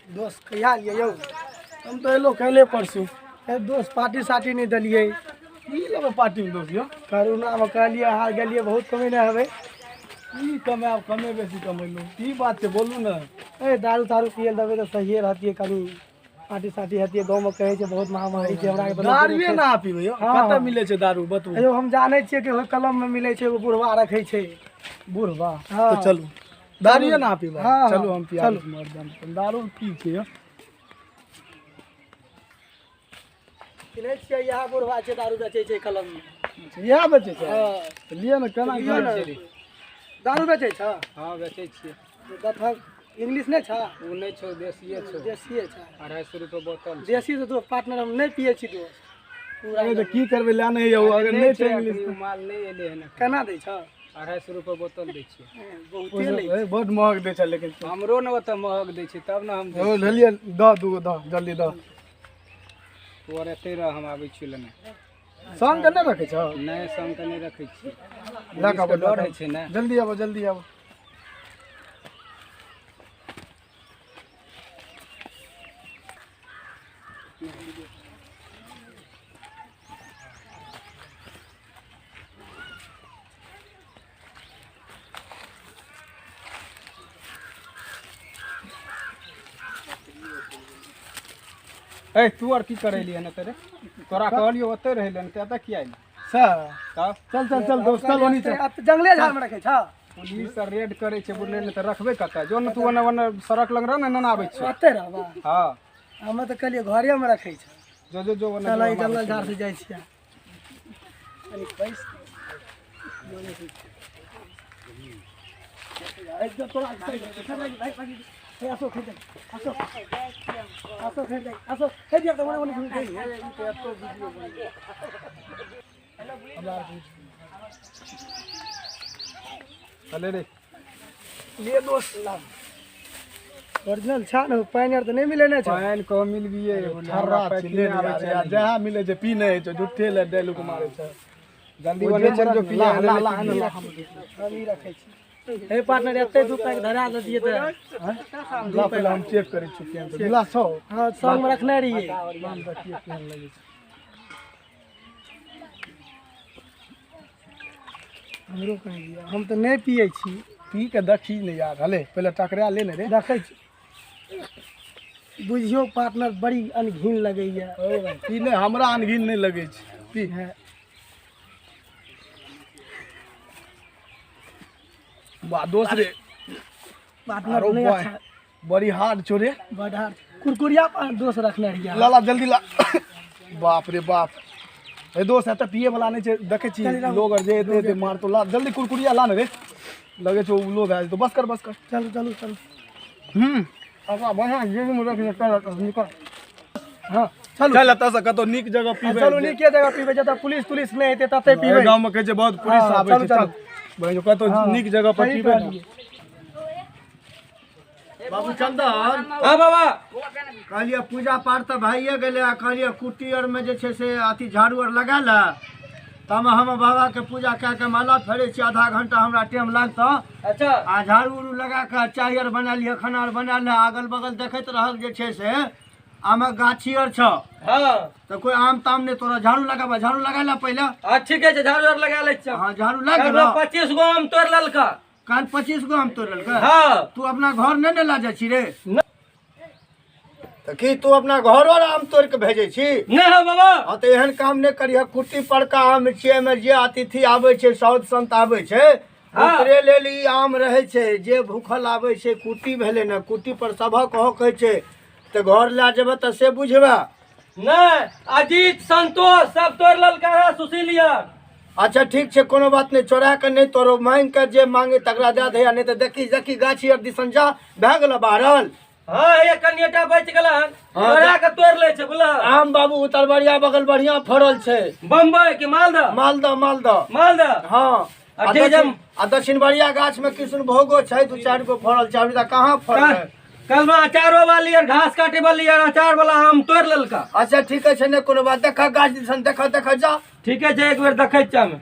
दोस्त कहिया लिए यौ हम तो एलो कहले परसू दोस्त पार्टी साटी नहीं दिलिए की लेबै पार्टी में दोस्त यो करोना में कहलिए हार गलिए बहुत कमे नहीं हवे की कमाब कमे बेसी कमेलू की बात छै बोलू ने। ए दारू तारू पियल देवे तो सही रहती कनी पार्टी साटी हती गाँव में कहे बहुत महामारी छै हमरा के दारूए ना पीबै यो कतऽ मिलै छै दारू बतू। अयो हम जाने छियै कि कलम में मिले छै एगो बुढ़वा रखे छै बुढ़वा हाँ। तो चलू दारूए ना पीबै हाँ, चलू हम पिया चलू। मर्दन दारू की छै यो चिन्है छियै यहाँ बुढ़वा छै दारू बेचे छै कलम में इएह बेचै छै हाँ। तऽ लिअ ने केना लिअ ने। दारू बेचे छ हाँ बेचै छियै। दफक इंग्लिश नहीं छा वो नहीं छो देसिए छो देसी छा 250 रुपये बोतल। देसी तो पार्टनर हम नहीं पिए छी दोस्त पूरा अरे तऽ की करबै लेने यौ अगर नहीं छै इंग्लिश अखनी माल नहीं एले है ना। केना दै छ 250 रुपये बोतल दै छियै। बहुते लै ए, बहुत महग दै छै लेकिन हमरो ने ओतऽ महग दै छै तब ने हम दै ओ लेलिए दऽ दूगो दऽ जल्दी दऽ छियै। तोर एते रह हम आबै छी लेने। संग के नहि रखै छौ नहीं संग के नहीं रखै छियै। लऽ कऽ आबऽ, डर है छै ना। जल्दी आबो जल्दी आबो। ए तू और की करे लिए ना तेरे तोरा कहलियो ओते रहे लेने ते एतऽ किया आइल सर तब चल चल चल दोस्त चल ओनी चल। अब तो जंगले झाड़ में रखे छ पुलिस से रेड करे छै बुझले ने त रखबे कतऽ जो न तू ओने ओने सड़क लग रह ने ना आबै छै। रहते रहबा हां हम तो कहलिए घरे में रखे छ जो जो ओने चल ई जंगल झाड़ से जाय छिया अरे पैस एकदम तोरा भाई भाई ए आसो खेत आसो आसो खेत आसो हे दिया तो ओने ओने खेत है तो वीडियो चले रे लिए दोस्त ला ओरिजिनल छा न पानी तो नहीं मिले ने छ पानी को मिल गए छर्रा ले आबै छै आ जहाँ मिलै छै पी नहि छै झूठे ले डायलॉग मारै छै जल्दी ओने चल जो पिया ला ला हम ही रखे छी हे पार्टनर एते दू पैक धरा दे दिए त ला पहले हम चेक करै छी केहन छै गिलास छौ हां संग में रखने रहिए नाम देखिए केहन लगै छै। हमरो कह दिया हम तो नहीं पिए छी पी के देखी ने यार हले पहले टकरा ले ने रे देखै छी बुझियो पार्टनर बड़ी अनघीन लगैया पी ने हमरा अनघिन नहीं लगै छै पी है बा दोसरे पार्टनर आरो नहीं बॉय अच्छा बड़ी हार्ड छोरे बढ़ा कुरकुरिया पर दोस्त रखने रहिए लाला जल्दी ला बाप रे बाप ए दोस्त एतऽ पिए वाला नहीं छै देखै छी लोग अर जे एते मार तो ला जल्दी कुरकुरिया ला ने रे लगे छै उ लो भए तो बस कर चलो चलो चलो अब बढ़िया जे में रख निकल निकल हां चलो चल एतऽ से कतौ नीक जगह पीबे चलो नीक के जगह पीबे जता पुलिस नहीं हेते तते पीबे गांव में कहै छै बहुत पुलिस हाँ, आबै चलू, छै चल भाई कतौ नीक जगह पर सही पीबे कहलिए। बाबू चंदन हां बाबा कहलिए पूजा पाठ तो भइए गेलै आ कहलिए कुट्टी आर में जे छै से अथी झाड़ू आर लगा ला तब हम बाबा के पूजा कए के माला फेरे छी आधा घंटा हमरा टाइम लागतो अच्छा आ झाड़ू उड़ू लगा के चाय आर बना लिया खाना आर बना ले अगल बगल देखैत रहल जे छै से आमक गाछी आर छ हां तो कोई आम ताम ने तोरा झाड़ू लगाबा झाड़ू लगा ला पहले आ ठीक है झाड़ू और लगा ले छ हाँ झाड़ू लगा ला 25 गो आम तोड़ ललका काल 25 गो आम तोड़ ललका हां तू अपना घर नहीं ला जा छी रे तो की तू अपना घर और आम तोड़ के भेजे छी नहीं है बाबा हाँ तो एहन काम नहीं करिए कुट्टी पड़का आम छियै में जे अतिथि आबै छै साउथ संत आबै छै ओकरे लेल ई आम रहै छै जे भूखल आबै छै कुट्टी भेलै ने कुट्टी पर सभक हक होइ छै तो घर ला जेबे तो से बुझबे नहीं अजीत संतोष सब तोड़ ललका है सुशीलिया अच्छा ठीक छै कोनो बात नहीं चोरा के नहीं तोरो मांग के जे मांगे तकरा दे दे नहीं तो देखी देखी गाछी आर दिसन जा भए गेल बाहरल हां एक कनियटा बच गेलन तोड़ा के तोड़ ले छै बुला आम बाबू उतरबरिया बगल बढ़िया फड़ल छै बम्बई के मालदा मालदह मालदह मालदा हाँ आ दक्षिण बरिया गाछ में कृष्णभोगो छै 2-4 गो फड़ल छै अभी तक कहाँ फड़ल है? कल में अचारो वाली और घास काटे वाली और अचार वाला आम तोड़ ललका अच्छा ठीक है ने कोनो बात देखा गाछ दिसन देखा देखा जा ठीक है एक बेर देखै छियै हम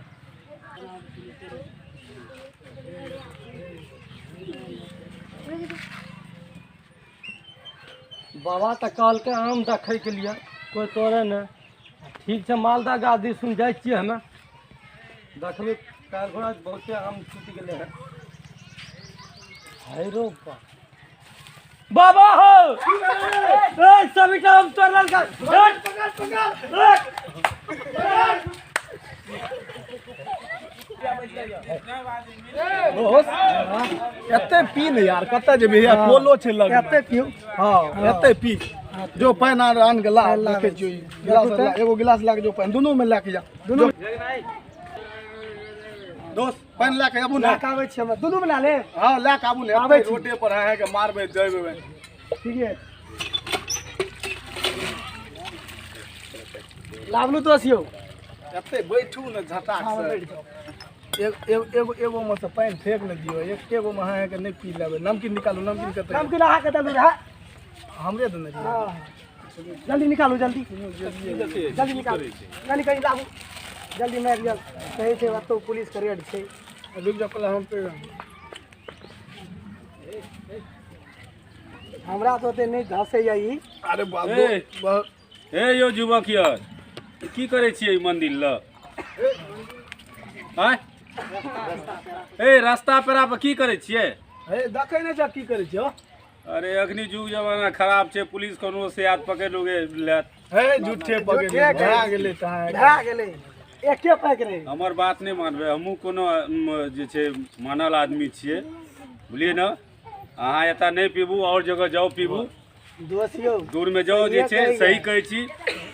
बाबा तऽ कहलकै आम देखैके लिए कोइ तोड़े नहि ठीक छै मालदह गाछ दिस सुन जाइ छियै हमे देखबै काल्हि घोड़ा बहुते आम टूटि गेलै हँ हैरो बाबा हो ए सभी आम तोड़ल का एते पी ने यार कते जेबे यार कोलो छै लग एते पियो हां एते पी जो पानी आन के ला देखे छियो गिलास एगो गिलास ला के जो पानी दोनों में ला के जा दोनों दोस्त पानी ला के आबू ना आबै छी हम दुनू बना ले हां ला के आबू ने आबै छी। रोडे पर है के मारबे देबे ठीक है लावलू तो सियो एते बैठू ने झटाक से एगो में से पानी फेंक न दियो एगो में है के नहीं पी लेबे नमकीन निकालू नमकीन के नमकीन आहा के दलू रहा हमरे देने रहिए हां जल्दी निकालो जल्दी जल्दी निकालो जल्दी कहीं लाबू जल्दी मार दिया कहे छै तो पुलिस के रेड छै रुक जा पहले हम पे हमरा तो ते नहीं धसे जाई अरे बाप हे यौ युवक यार की करे छियै ई मंदिर ल आय ए रास्ता पेरा पर की करे छियै हे देखे नहीं जा की करे छियो अरे अखनी जुग जमाना खराब छै पुलिस कोनो से हाथ पकड़ लोगे लेत हे झूठे पकड़ भगा गेले कहां भा गेले एके पकड़े हमर बात नहीं मानबे हमहू कोनो जे छै मानल आदमी छियै बुझलिए न अहाँ एता नहीं पीबू और जगह जाओ पीबू दोसियो दूर में जाओ जे छै सही कहै छी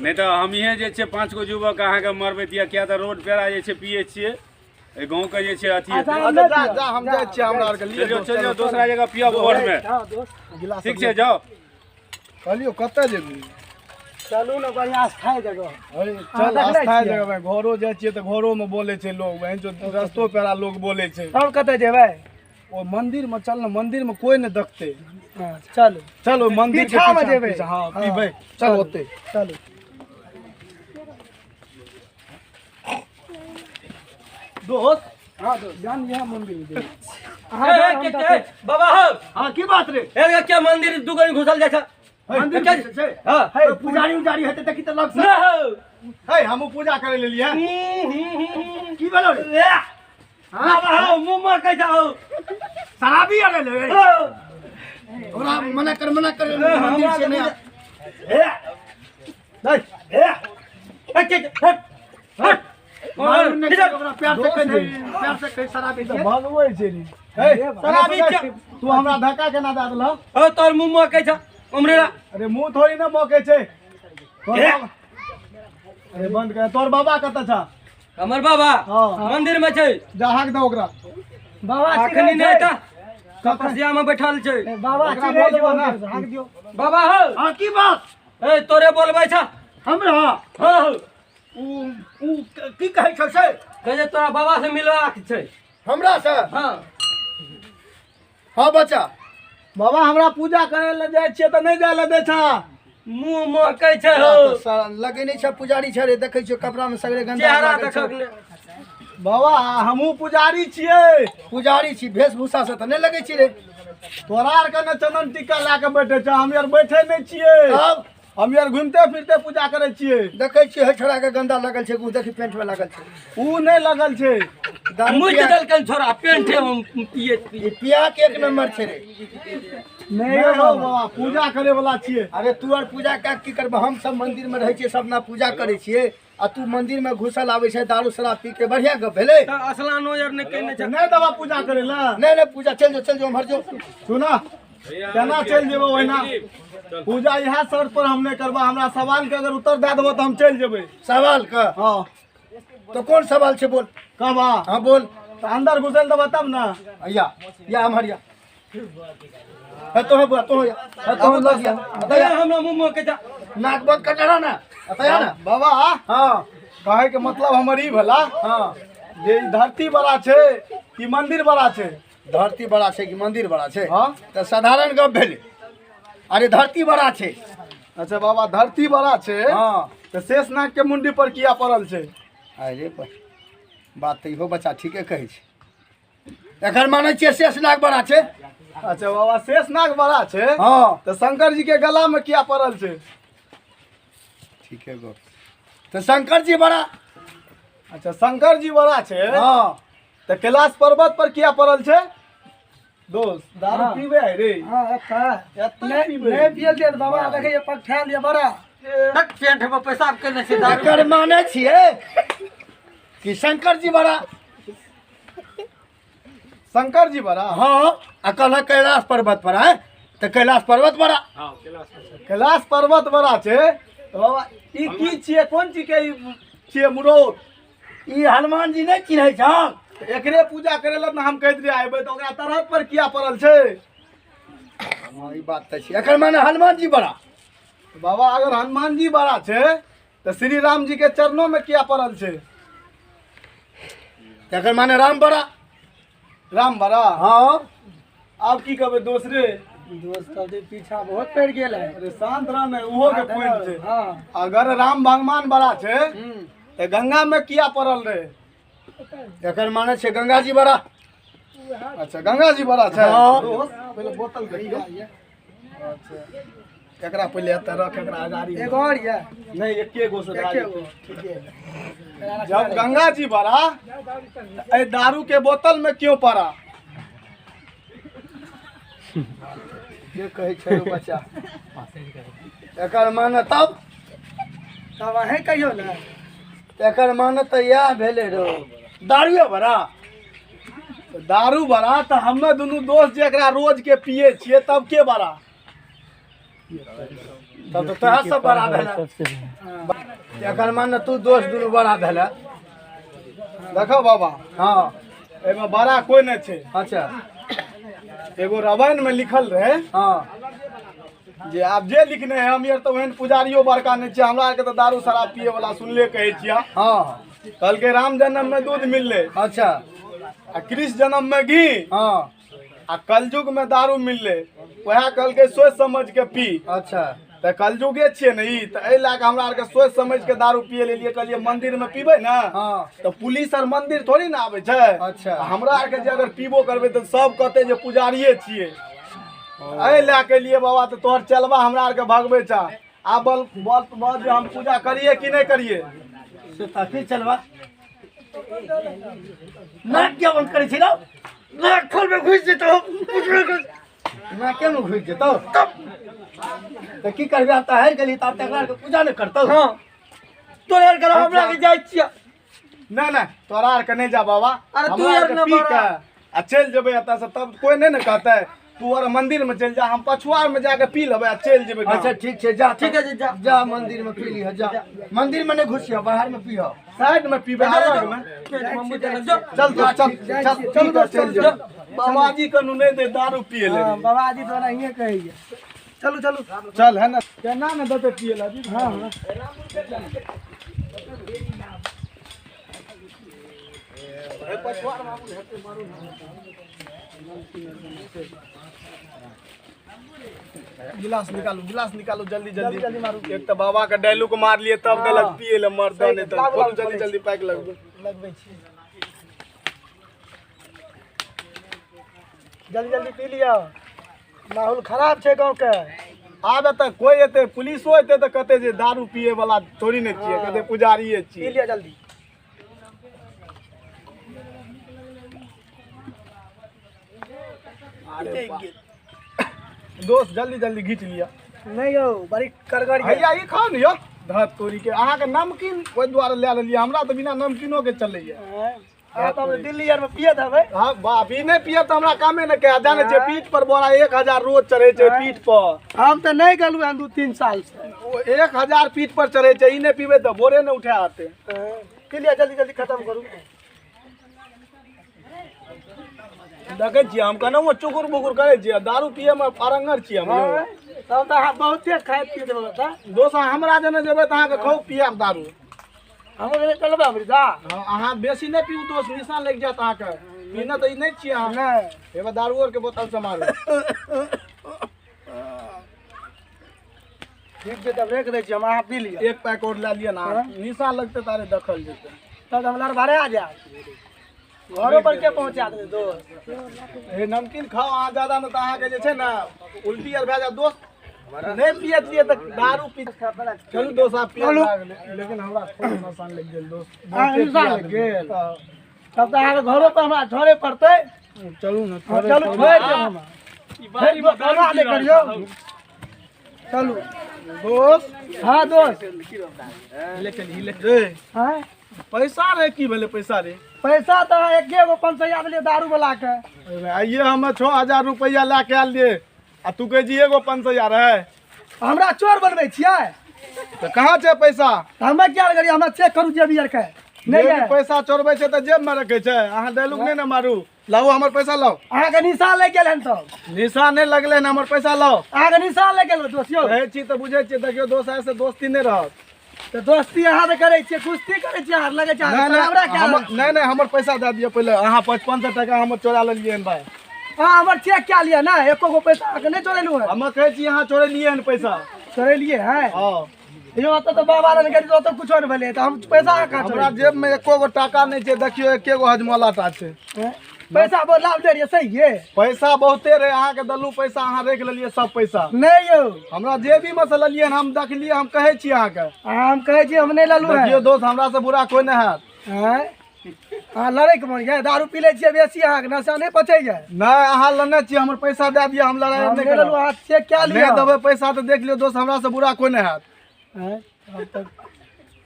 नहीं तो हम इहे जे छै 5 गो युवक अहाँ के मरबे दिया किया त रोड पेरा जे छै पिए छियै ए गांव के जे छै अथी जा हम जाय छी हमरा आर के लिए चल जाओ दूसरा जगह पियब और में हां दोस्त गिलास ठीक छै जाओ कहलियो कतऽ जेबी चलू न बढ़िया स्थायी जगह चल स्थायी जगह में घरो जाय छियै त घरो में बोले छै लोग वहीं जो रस्तो पेरा लोग बोले छै तब कतऽ जेबै ओ मंदिर में चल न मंदिर में कोई नहीं देखते चलू चलो मंदिर के पीछा में पीछा जेबै। हां पीबे चल ओते चलू दोस्त हां दोस्त जान लिया मंदिर में बाबा हो हाँ की बात रे एक क्या मंदिर दुगनी घुसल जाय छै मंदिर क्या छै हां है पुजारी उजारी हेते त की त लग न हो हे हमहू पूजा करे लेलिए की भेलो रे बाबा हो मुंह में कह जाओ शराबी आरे ले ओरा मना कर मंदिर से नहीं नहीं हट मालूम नहीं ओकरा प्यार से कह शराबी छै भगवे छै नी हे शराबी छै। तू हमरा धक्का केना दे देलह ओ तोर मुंह में कह जा उमरेला अरे मुंह थोड़ी ना मौके छै तोर बाबा अरे बंद कर तोर बाबा कतऽ छ हमर बाबा हाँ। मंदिर में छै जा हाक दे ओकरा बाबा अखनी नहीं था तपस्या में बैठल छै बाबा ओकरा चिड़ै बोलबो जो ना। भाग दियो बाबा हो हाँ की बात ए तोरे बोलबै छ हमरा हां उ की कहै छौ से कहे तोरा बाबा से मिलवा के छै हमरा से हां हाँ बच्चा बाबा हमरा पूजा करे ले जाय छियै त नहीं जाय ले दे छ मुंह में कह छै हो लगे नहीं छै पुजारी छै रे देखै छियो कपड़ा में सगरे गंदा चेहरा लागल छै। देखक ने बाबा हमहू पुजारी छियै पुजारी छी वेशभूषा से त नहीं लगे छी रे तोरा आर के न चंदन टीका ला के बैठे छ हम यार बैठे नहीं छियै तब हम यार घूमते फिरते पूजा करे छियै देखै छियै हे छोड़ा के गंदा लगल छै उ देखी पेंट में लागल छै ऊ नहीं लगल छै दारू मुझ पिया दलकन छोरा पेंट है हम पिए ई पिया के एक नंबर छै रे नहीं हो बाबा पूजा करे वाला छियै अरे तू और पूजा का की करब हम सब मंदिर में रहै छियै सब ना पूजा करे छियै आ तू मंदिर में घुसल आबै छै दारू शराब पी के बढ़िया गप भेलै त असलानो यार ने कहने छै नहीं दवा पूजा करे ला नहीं पूजा चल जाओ हम हर जाओ सुना केना चल जेबो ओहिना पूजा इहा शर्त पर हम नहीं करबा हमरा सवाल के अगर उत्तर दे देबो त हम चल जेबै सवाल का हां तो कौन सवाल छै बोल कहबा हाँ बोल त अंदर घुसल देबो तब ना या हम हरिया है तो बुआ तो या है तो लग गया दया हमरा मुंह में कह जा नाक बंद कर डरा ना बताया ना बाबा हाँ कहे के मतलब हमर ई भला हाँ जे ई धरती बड़ा छै कि मंदिर बड़ा छै धरती बड़ा छै कि मंदिर बड़ा छै हाँ तो साधारण गप भेलै अरे धरती बड़ा छै अच्छा बाबा धरती बड़ा छै हाँ त शेषनाग के मुंडी पर किया पड़ल छै अरे बात तो इहो बच्चा ठीके कहै छै एकर मानै छियै शेषनाग बड़ा छै अच्छा बाबा शेषनाग बड़ा छे हाँ तो शंकर जी के गला में क्या पड़ल छे? ठीक है गो तो शंकर जी बड़ा अच्छा शंकर जी बड़ा छे हाँ तो कैलाश पर्वत पर क्या पड़ल छे? दोस्त दारू पीबे है रे? हाँ एतना पीबे? नहीं पियल दे बाबा देखे ये पट्ठा लिया बड़ा तक पेंट में पेशाब करने से दारू एकर माने छिए कि शंकर जी बड़ा शंकर जी बड़ा? हाँ अकल है कैलाश पर्वत पर है तो कैलाश पर्वत बड़ा कैलाश पर्वत बड़ा छे तो बाबा ई की छिए? कोन चीज के ई छिए मुरोट? ई हनुमान जी नहीं चिन्है छन एकरे पूजा करे ला ना हम कह दिए आबे तो ओकरा तरह पर किया पड़ल छे? हाँ ई बात तो छै एकर माने हनुमान जी बड़ा बाबा अगर हनुमान जी बड़ा छे तो श्री राम जी के चरणों में क्या पड़ल छे? एकर माने राम बड़ा राम बड़ा? हाँ अब की कहबे दूसरे? दोस्त अभी पीछा बहुत पड़ गेल है। अरे शांत रहने उहो के पॉइंट छे। हाँ अगर राम भगवान बड़ा छे तो गंगा में किया पड़ल रहे? एकर माने छै गंगा जी बड़ा अच्छा गंगा जी बड़ा छे। हाँ। दोस्त, पहले बोतल करियो। अच्छा एकरा पहले एत रख एकरा आगारी में। एगो और ये नहीं एके गो से डाली। एगो ठीक है। जब गंगा जी बड़ा तो ए दारू के बोतल में क्यों पड़ा? जे कहै छै रो बच्चा एकर माने तब तब अहें कहियो ना एकर माने तो यह भेले रो दारुए बड़ा दारू बड़ा तो हमें दोनों दोस्त जेकरा रोज के पिए छिए तब के बड़ा? तब तो तोहा सब बड़ा भेला एकर माने तू दोस्त दुनू बड़ा भेला देखो बाबा हाँ एमे बड़ा कोई नहीं छे। अच्छा एगो रामायण में लिखल रहे हाँ जे आप जे लिखने हैं हम यार तो वहन पुजारियो बड़का नहीं छे हमरा के तो दारू शराब पिए वाला सुनले कहे छिया। हाँ कल के राम जन्म में दूध मिलले अच्छा आ कृष्ण जन्म में घी हाँ आ कलयुग में दारू मिलले वह कल के सोच समझ के पी अच्छा तो कलयुगे छिए नहीं तो ए ला के हमरा आर के सोच समझ के दारू पिए ले लिए कहलिए मंदिर में पीबे ना हाँ तो पुलिस और मंदिर थोड़ी ना आवे छे। अच्छा। हमरा आर के जे अगर पीबो करबे तो सब कहते जे पुजारिये छिए। ए ला के लिए बाबा तो तोहर चलबा हमरा आर के भगबे छा आ बल बल जे हम पूजा करिए कि नहीं करिए? से ताकि चलवा नाक क्या बंद करे छिलो नाक खोल में घुस जेतो नाक के में घुस जेतो तो की करबे आप हार गेली त आप तकरार के पूजा न करतो हाँ तो यार करो हमरा के जाय छिया ना ना तोरा आर के नहीं जा बाबा अरे तू हमरा यार आर के ना पी बड़ा। के आ चल जेबे एता से तब कोई नहीं न कहता है तू और मंदिर में चल जा हम पछुआर में जाके पी लेबे आ चल जेबे। अच्छा ठीक है जा ठीक है जी, जा। जा मंदिर में पी ली जा मंदिर में नहीं घुसियो बाहर में पियो साइड में पीबे अलग में। चल तो चल चल चल चल जा बाबा जी कनु नहीं दे दारू पिए ले। बाबा जी तो नहीं कहेंगे। चलो चलो चल है ना केना न देते पिए ला जी। हाँ हाँ गिलास निकालो जल्दी जल्दी मारो। एक तो बाबा का डायलॉग मार लिए तब देलक पिए ले मर्द नहीं तो खोलो जल्दी जल्दी पैक लगबे। लगबै छी जल्दी जल्दी पी लिया माहौल खराब छे गांव के। आबे तक कोई एते पुलिसो एते तो कहते जे दारू पिए वाला थोड़ी नहीं छिए कहते पुजारिये पी छिए। लिया जल्दी। अरे दोस्त जल्दी जल्दी घीच लिया। नहीं यौ बड़ी करगड़ है। भैया ई खाओ न यो धत तोरी के अहाँ के नमकीन ओइ द्वारे ले लेलिए हमरा तो बिना नमकीनो के चलैया। हाँ तो दिल्ली यार में पिए था भाई। हाँ बाप ई नहीं पिए तो हमरा कामे न के जाने छे पीठ पर बोरा 1000 रोज चढ़े छे पीठ पर। हम तो नहीं गलू हैं 2-3 साल से। ओ 1000 पीठ पर चढ़े छे ई नहीं पीबे तो बोरे न उठे आते। पी लिया जल्दी जल्दी खत्म करूँ। देखे छिए हम कहना वो चुकुर बुकुर करे छिए दारू पिए में पारंगर छिए हम यो। तब तो हाँ बहुते खाए पिए देबो बता। दोस्त हमरा जने जेबे त अहाँ के खूब पियब दारू। हम लोग चलबा अमृता। हाँ, अहाँ बेसी नहीं पीऊ दोस्त निशा लग जात अहाँ के पीना तो ई नहीं छिए अहाँ। नहीं एबे दारू और के बोतल से मारो। ठीक है तब रख दे छी हम अहाँ पी लिया। एक पैक और ले लिया ना निशा लगते तारे दखल जेते। तब हमरा बारे आ जा। घरों पर के पहुंचा दे दोस्त। हे नमकीन खाओ अहाँ ज्यादा न तो अहाँके जे छै ने उल्टी आर भए जाए दोस्त। नहीं पिए छियै तऽ दारू पी चलू दोस्त आप पिए लेकिन हमरा थोड़ा नुकसान लग गेल दोस्त। नुकसान लग गेल तब तो अहाँके घरों पर हमरा छोड़े पड़तै। चलू न चलू छोड़ देब हम बना ले करियो। चलू दोस्त। हाँ दोस्त हाँ पैसा रे की भेलै पैसा रे? पैसा तो एके गो 500 दिलिए दारू वाला के। आइए हम 6000 रुपया ला के आयल दिए आ तू कहे जी एगो 500 है हमरा चोर बनबै छियै तो कहाँ छै पैसा? तऽ हमे क्या करिए हमरा चेक करू जेबी आर के नहीं जेबी है पैसा चोरबै छै तऽ जेब में रखे छै। अहाँ डायलॉग नहीं ना मारू। लाओ हमर पैसा लाओ। अहाँके निशान लग गेल हन सब निशान नहीं लगले न हमर पैसा लाओ। अहाँके निशान लग गेल दोस्तियो कहै छी तऽ बुझै छियै देखियो दोस्त आइ से दोस्ती नहीं रहत। तो दोस्ती अहाँ तऽ करै छियै कुश्ती करै छियै अहाँ लगे छै हमरा क्या नहीं हमर पैसा दे दियो पहले। अहाँ 55 टका हमर चोरा लेलिए हन भाई। हाँ हमर चेक क्या लिया ना एको गो पैसा अहाँके नहीं चोरेलू है हम कहै छी अहाँ चोरेलिए हन पैसा। चोरेलिए है हां यो तो बाबा ने कहि तो कुछो नहीं भेले तो हम पैसा कहाँ हमरा जेब में एको गो टाका नहीं छै। देखियो एके गो हजमला टा छै। पैसा बहुत लाभ दे रहिए सही है पैसा बहुते रहे अहाँ के दलू पैसा अहाँ रख लेलिए सब पैसा। नहीं यौ हमरा जेबी में से लेलिए हम देखलिए हम कहै छी अहाँ के। हम कहै छी हम नहीं ललू है देखियो दोस्त हमरा से बुरा कोई नहीं हैत। अहाँ लड़ै के मन है दारू पी ले छियै बेसी अहाँके नशा नहीं पचैया नहीं अहाँ लेने छी हमर पैसा दे दिया हम लड़ाई नहीं नहीं ललू करब। अहाँ चेक क्या लिया नहीं देबै पैसा तो देख लियो दोस्त हमरा से बुरा कोई नहीं हैत।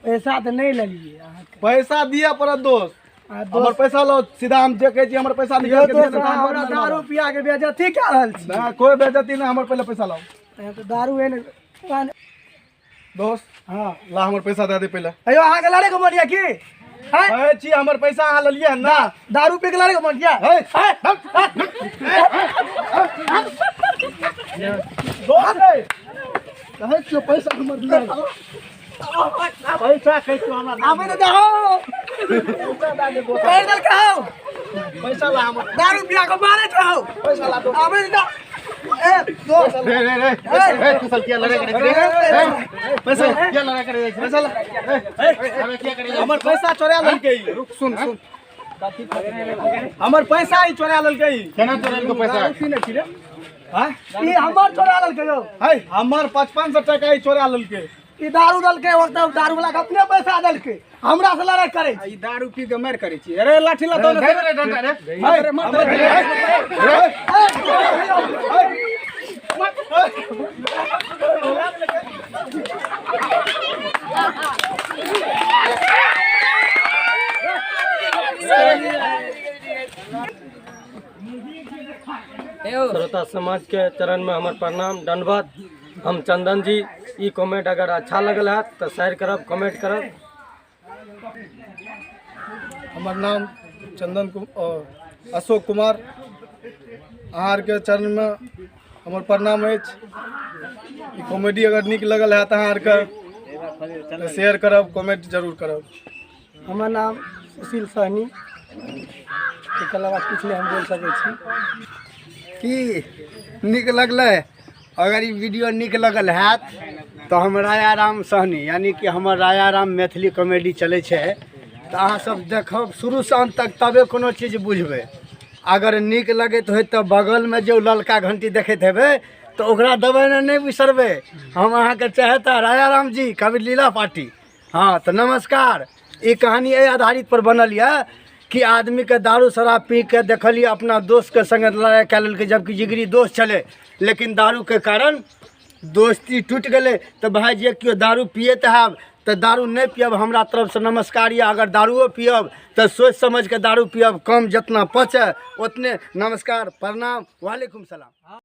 पैसा तो नहीं लेलिए अहाँके पैसा दिए पड़त दोस्त। हमर दोस्त पैसा लो सीधा हम जे कहै छी हमर पैसा यो निकाल के दोस्त दे अहाँ हमरा दारू पिया के बेइज्जती कऽ रहल छी ना कोई बेइज्जती नहीं। हमर पहले पैसा लाओ तो दारू है दोस्त। हाँ ला हमर पैसा दे दे पहले। अयो अहाँके लड़े के मन यऽ की हैं? कहै छी हमर पैसा अहाँ लेलिए हन ना। दारू पी के लड़े के मन यऽ हे दोस्त रे कहै छी पैसा हमर दिया। पैसा कहै छी हमरा आबे तो दहो पैदल कहो पैसा ला हमर दारू पिया के मारे छहो पैसा ला दोस्त। आबे तो ए दोस्त रे तू सल किया लड़े करे रे पैसा किया लड़े करे पैसा ला हमें क्या करे हमर पैसा चोरा लेलकै। रुक सुन हमर पैसा ही चोरा लेलकै। केना चोरा लेलकै पैसा? पीने छी रे हां ई हमर चोरा लेलकै यौ है हमर 5500 टका ही चोरा लेलकै। ई दारू दलकै वक्त दारू वाला के अपने पैसा दलकै हमरा से लड़ाई करे छी ई दारू पी के मार करे छी। अरे लाठी ला तो रे डंडा रे अरे मत श्रोता समाज के चरण में हमार प्रणाम दंडवत। हम चंदन जी ई कमेंट अगर अच्छा लगल है तो शेयर करब कमेंट करब। हमर नाम चंदन अशोक कुमार। अहाँ के चरण में हमर प्रणाम अछि। ई कॉमेडी अगर निक लगल है तो अहाँ के शेयर करब कमेंट जरूर करब। हमर नाम सुशील सहनी। एकर अलावा कुछ नहीं हम बोल सकै छी। की निक लगलै? अगर ई वीडियो निक लगल हैत तो हम रायाराम सहनी यानी कि हमर रायाराम मैथिली कॉमेडी चलै छै तो अहाँ सब देखब शुरू से अंत तक तबे कोनो चीज बुझबै। अगर निक लगैत होय तो बगल में जो ललका घंटी देखैत हेबै तो ओकरा दबाना नहीं बिसरबै। हम अहाँके चाहता रायाराम जी कवि लीला पार्टी। हाँ तो नमस्कार। ई कहानी एहि आधारित पर बनल यऽ कि आदमी के दारू शराब पी के देखलिए अपना दोस्त के संग लड़ाई कए लेलकै जबकि जिगरी दोस्त चले लेकिन दारू के कारण दोस्ती टूट गए। तो भाई जे केओ दारू पियत हैब तो दारू नहीं पियब हमरा तरफ से नमस्कार। या अगर दारूओ पियब तो सोच समझ के दारू पियब कम जितना पचे उतने। नमस्कार प्रणाम वालेकुम सलाम।